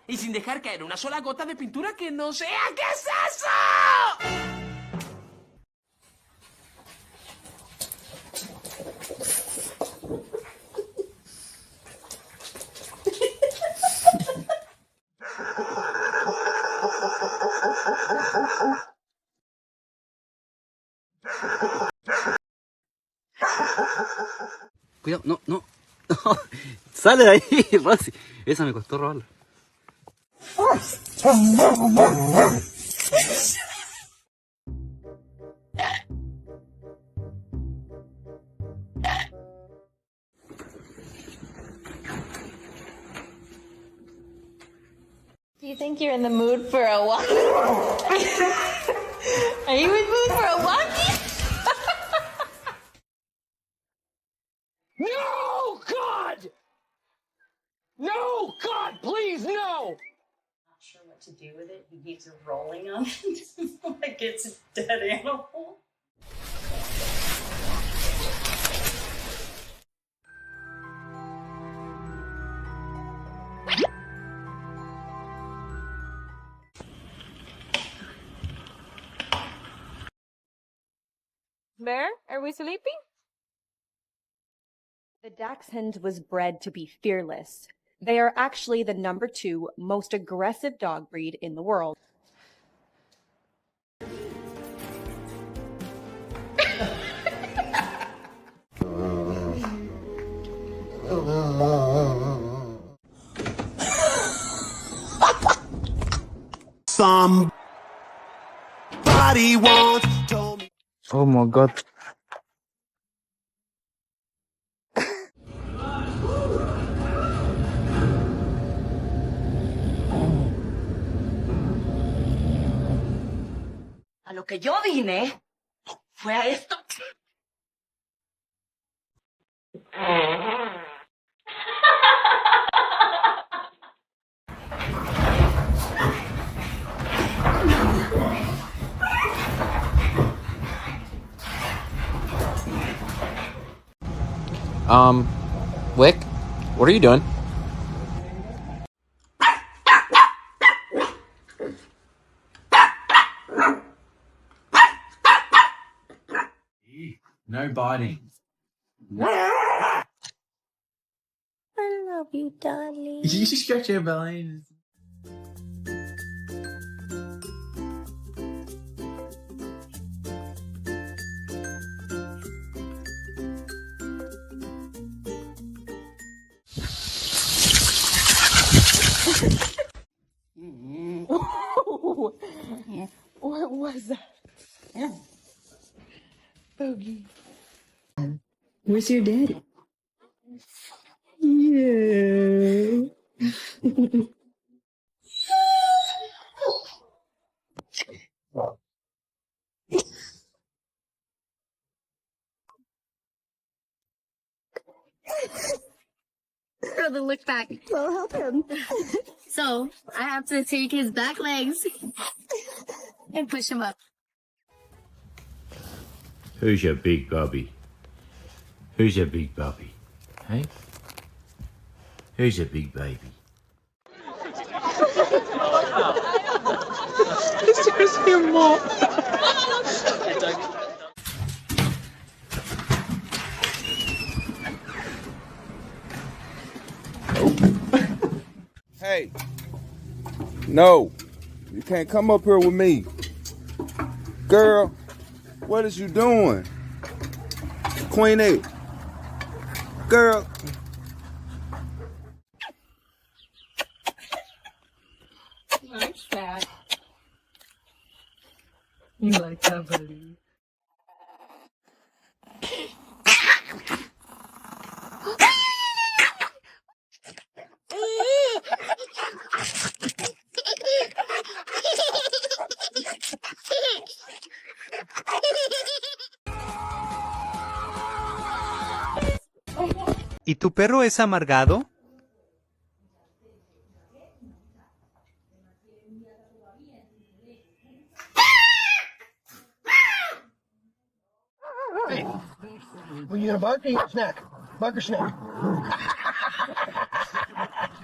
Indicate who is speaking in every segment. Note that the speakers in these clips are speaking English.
Speaker 1: y sin dejar caer una sola gota de pintura que no sea. ¿Qué es eso?
Speaker 2: Cuidado, no, no. Sale de ahí, Rosy. Esa me costó robarla.
Speaker 3: Do you think you're in the mood for a walk? Are you in the mood for a walkie?
Speaker 1: No, God! No, God, please, no!
Speaker 4: Not sure what to do with it. He keeps rolling on it like it's a dead animal.
Speaker 3: Bear, are we sleeping?
Speaker 5: The Dachshund was bred to be fearless. They are actually the #2 most aggressive dog breed in the world.
Speaker 6: Somebody once told me.
Speaker 7: Oh my god.
Speaker 4: A lo que yo vine fue a esto.
Speaker 7: Wick, what are you doing?
Speaker 2: No biting.
Speaker 3: I love you, darling.
Speaker 2: You should stretch your belly.
Speaker 5: What was that? Bogey.
Speaker 8: Where's your daddy? Yeah.
Speaker 3: Brother, look back.
Speaker 8: Well, help him.
Speaker 3: So, I have to take his back legs and push him up.
Speaker 9: Who's your big bubby? Who's your big bubby? Hey? Who's your big baby?
Speaker 10: Hey, no, you can't come up here with me. Girl, what is you doing? Queenie, girl.
Speaker 8: Nice cat. You like that, buddy?
Speaker 11: ¿Y tu perro es amargado?
Speaker 12: Hey, were you gonna bark or you gonna snack? Bark or snack?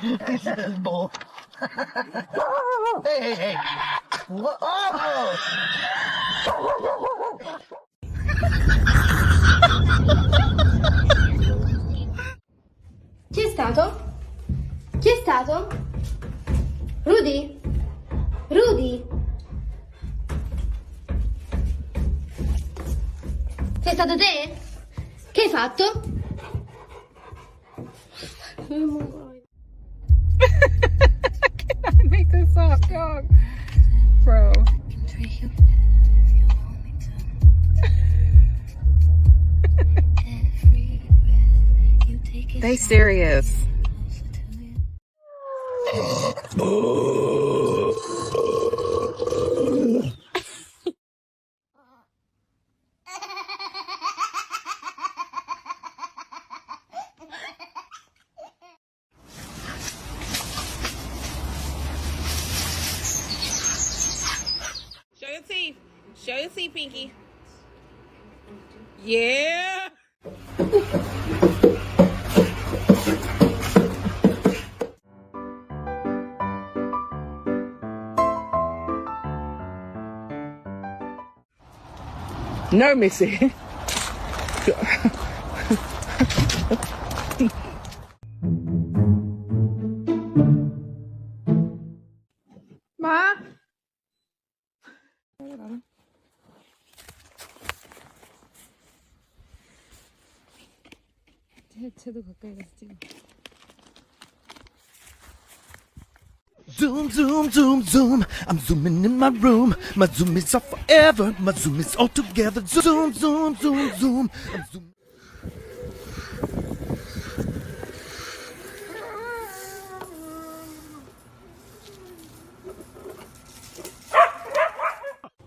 Speaker 12: This is bull. Hey, hey, hey. Wha- Oh!
Speaker 3: Chi è stato? Chi è stato? Rudy? Rudy? Sei stato te? Che hai fatto?
Speaker 8: Make this up, dog. Bro. They serious.
Speaker 1: Show your teeth. Show your teeth, Pinky. Yeah.
Speaker 8: No, Missy. Ma? 쟤도 가까이 가서 찍어.
Speaker 6: Zoom, zoom, zoom, zoom. I'm zooming in my room. My zoomies are forever. My zoomies all together. Zoom, zoom, zoom, zoom. I'm zooming.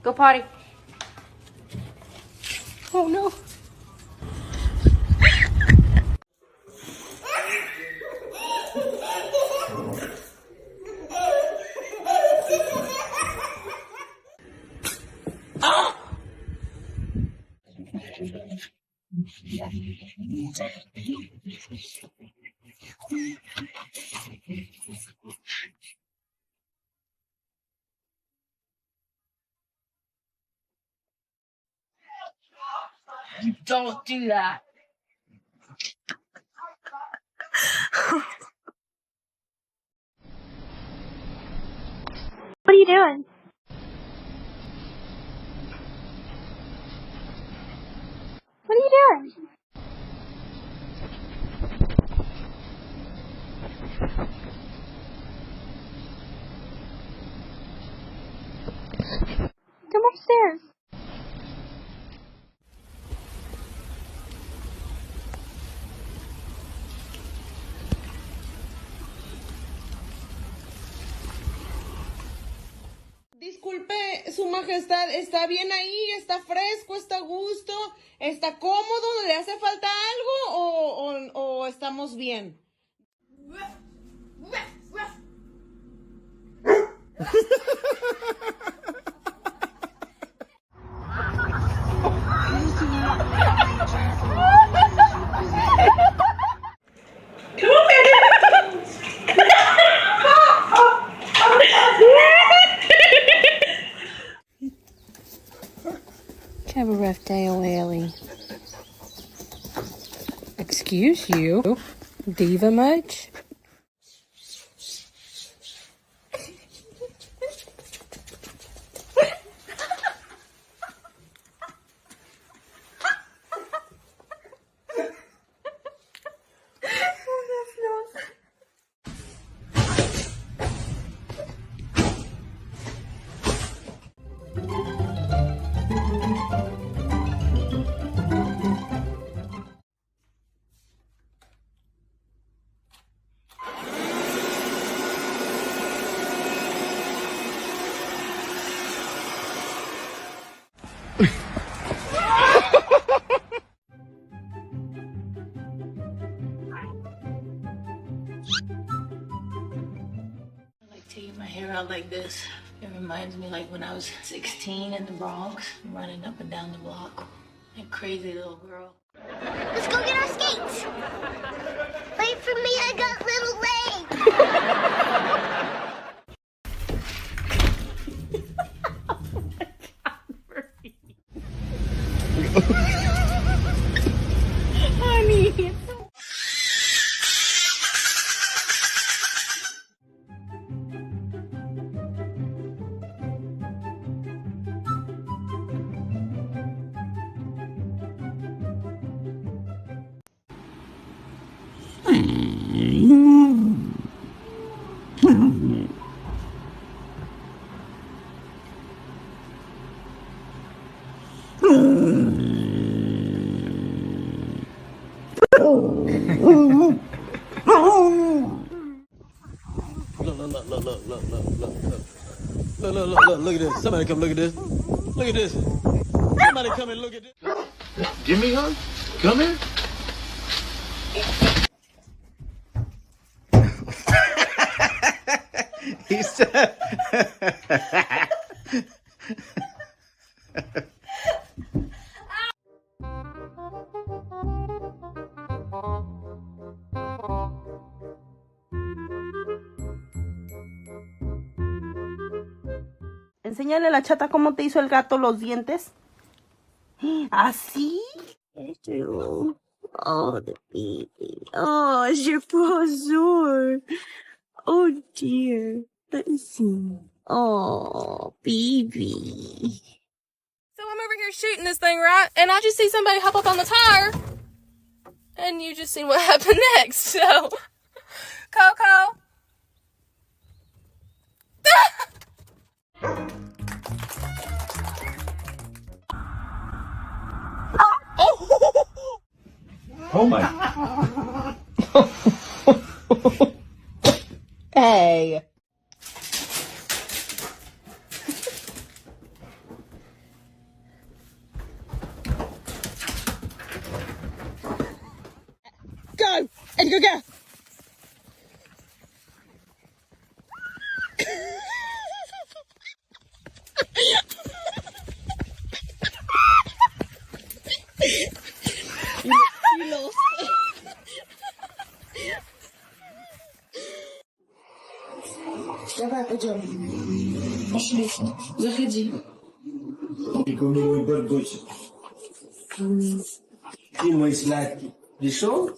Speaker 5: Go potty.
Speaker 8: Oh no.
Speaker 3: Don't do that.
Speaker 5: What are you doing? What are you doing? Come upstairs.
Speaker 1: Disculpe, Su Majestad, ¿está bien ahí? ¿Está fresco? ¿Está a gusto? ¿Está cómodo? ¿Le hace falta algo o estamos bien?
Speaker 8: Have a rough day, Oily. Excuse you? Diva much?
Speaker 4: Taking my hair out like this. It reminds me like when I was 16 in the Bronx, running up and down the block. A crazy little girl.
Speaker 3: Let's go get our skates. Wait for me, I got little legs.
Speaker 1: Honey.
Speaker 2: Look at this. Somebody come look at this. Look at this. Somebody come and look at this.
Speaker 9: Give me her. Come here.
Speaker 12: He said.
Speaker 1: Enséñale a la chata cómo te hizo el gato los dientes. ¿Así? Oh, the baby. Oh, your paws sore. Oh, dear. Let me see. Oh, baby.
Speaker 13: So I'm over here shooting this thing, right? And I just see somebody hop up on the tire. And you just seen what happened next, so. Coco.
Speaker 12: Oh my.
Speaker 1: Hey. Go! Edgar, go! You lost. Давай, пойдем. Пошли. Заходи.
Speaker 12: Ты мой гордочек. Ты мой сладкий. Пришел?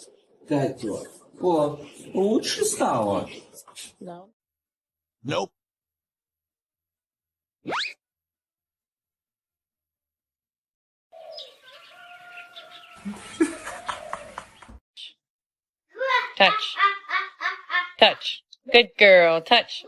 Speaker 12: Котёк. О, лучше стало.
Speaker 1: No.
Speaker 12: Nope.
Speaker 14: Touch. Touch. Good girl. Touch.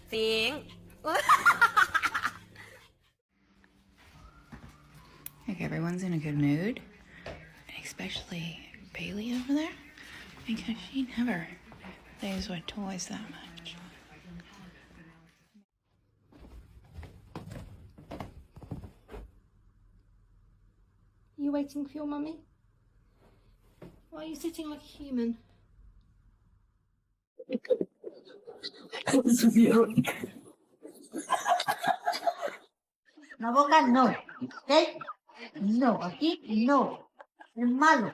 Speaker 13: Think.
Speaker 4: Like everyone's in a good mood, especially Bailey over there, because she never plays with toys that much.
Speaker 8: You waiting for your mummy? Why are you sitting like a human?
Speaker 15: La boca no, ¿ok? No, aquí no. Es malo.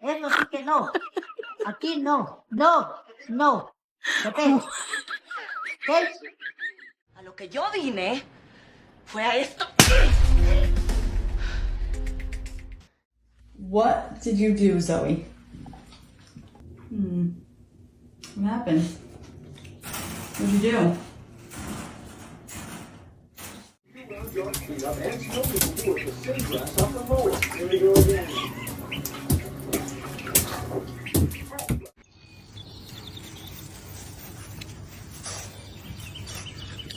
Speaker 15: Eso sí que no. Aquí no. No, no. Te pego. ¿Ok?
Speaker 16: A lo que yo vine fue a esto.
Speaker 17: What did you do, Zoe? What happened? What'd you do?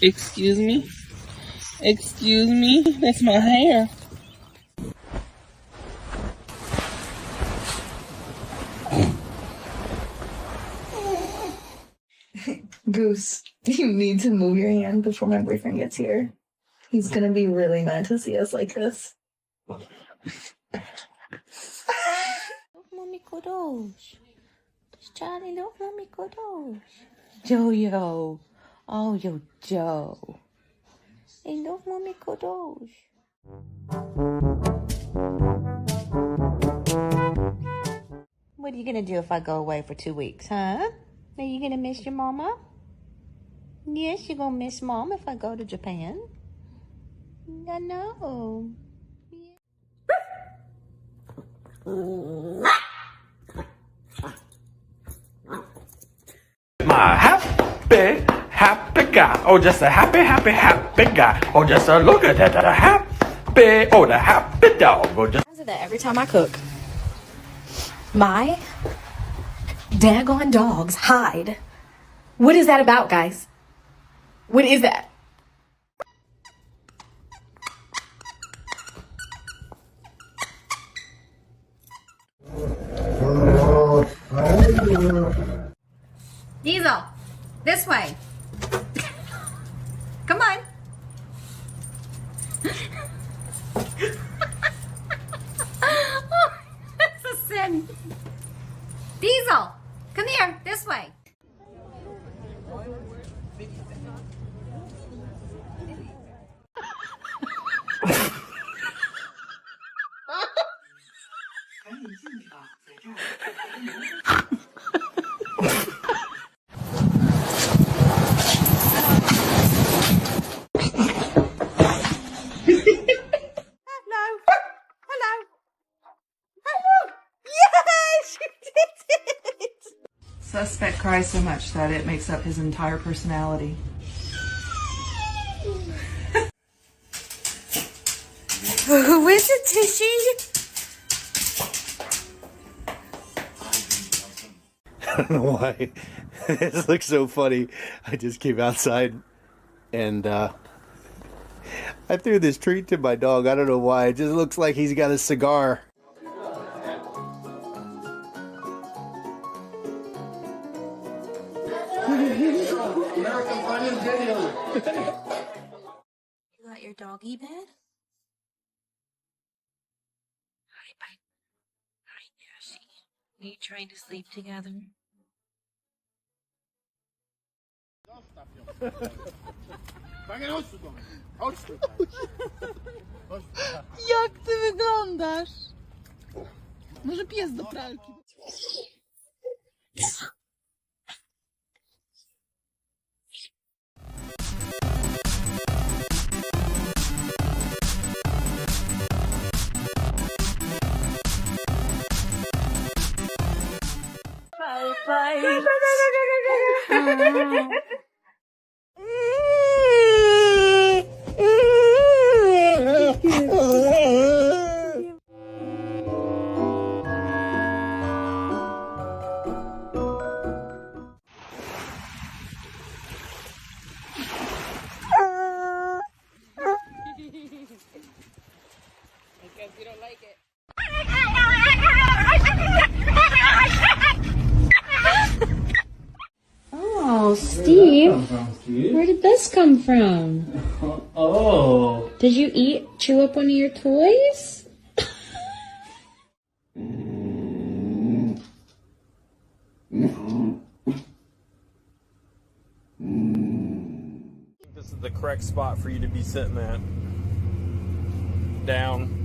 Speaker 18: Excuse me? Excuse me? That's my hair.
Speaker 19: Goose, you need to move your hand before my boyfriend gets here. He's gonna be really mad to see us like this.
Speaker 1: Mommy Kodosh. Charlie, look, Mommy Kodosh. Yo-yo.
Speaker 4: Oh, yo, Joe. Ey, no mami kodosh. What are you gonna do if I go away for 2 weeks, huh? Are you gonna miss your mama? Yes, you're gonna miss mom if I go to Japan. I know.
Speaker 12: My happy guy. Oh, just a happy guy. Oh, just a look at that, the happy dog. Oh, just.
Speaker 13: I say that every time I cook. My daggone dogs hide. What is that about, guys? What is that?
Speaker 20: Diesel, this way. Come on. Oh, that's a sin. Diesel, come here, this way.
Speaker 17: Suspect cries so much that it makes up his entire personality.
Speaker 20: Who is it, Tishy?
Speaker 6: I don't know why. This looks so funny. I just came outside and I threw this treat to my dog. I don't know why. It just looks like he's got a cigar.
Speaker 4: American Funniest Video. You got your doggy bed? Hi, bye. Hi, Nashy. Are you trying to sleep together?
Speaker 1: Jak ty wyglądasz? Może pies do pralki.
Speaker 20: Bye bye.
Speaker 13: Because you don't like it.
Speaker 8: Oh, Steve. Where did this come from?
Speaker 12: Oh.
Speaker 8: Did you chew up one of your toys?
Speaker 21: This is the correct spot for you to be sitting at. Down.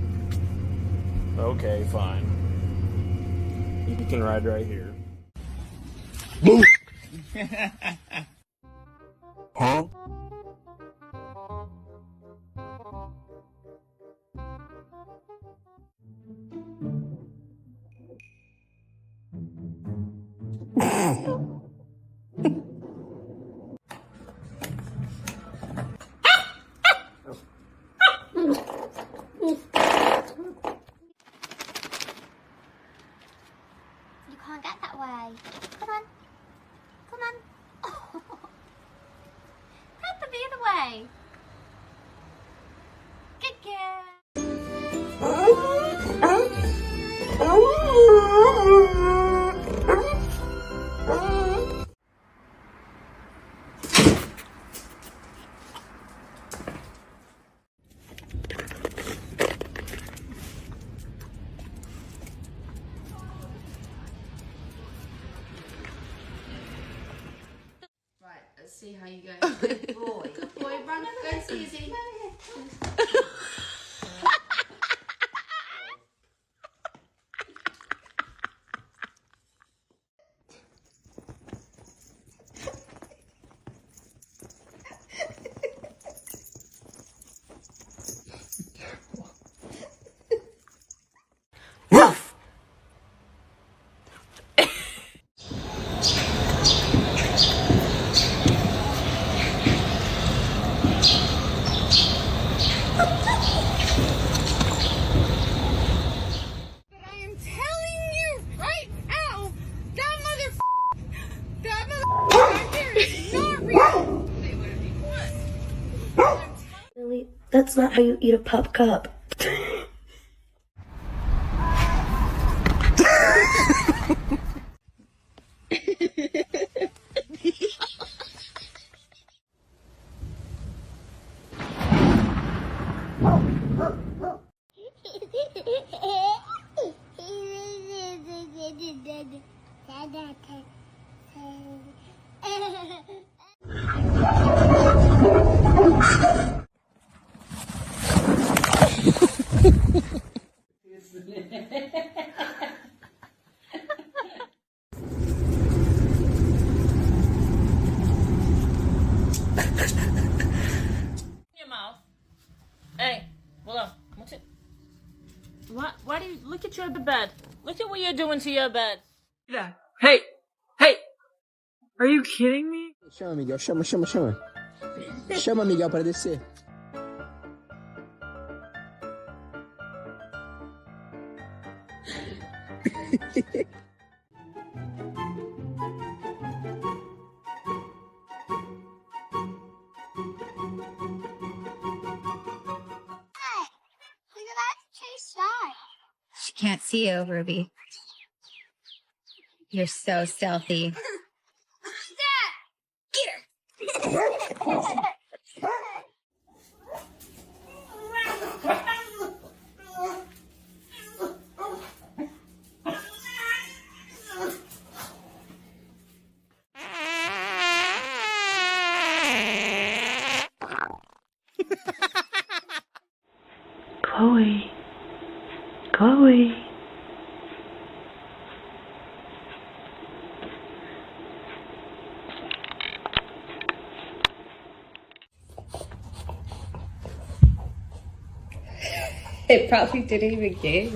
Speaker 21: Okay, fine. You can ride right here.
Speaker 6: Huh?
Speaker 20: You can't get that way. Come on. Come on. Oh. Pepper the other way. Good girl.
Speaker 13: Let's see how you guys. Good boy. Good boy. Run. Go and see Izzy.
Speaker 3: Really, that's not how you eat a pup cup.
Speaker 14: Your mouth. Hey, Willow, what's it? What? Why do you look at your bed? Look at what you're doing to your bed.
Speaker 18: Yeah. Hey! Hey! Are you kidding me?
Speaker 7: Chama, Miguel. Chama. Chama, Miguel, para descer.
Speaker 4: She can't see you, Ruby. You're so stealthy.
Speaker 18: Chloe. Chloe.
Speaker 22: It probably didn't even get.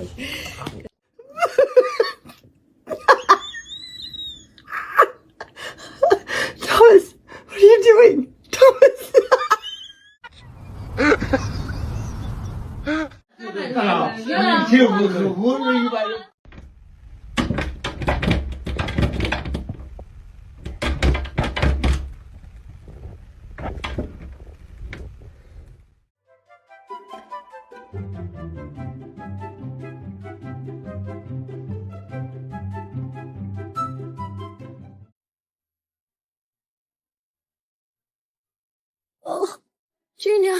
Speaker 18: Thomas, what are you doing? Thomas!
Speaker 3: Oh, Junior.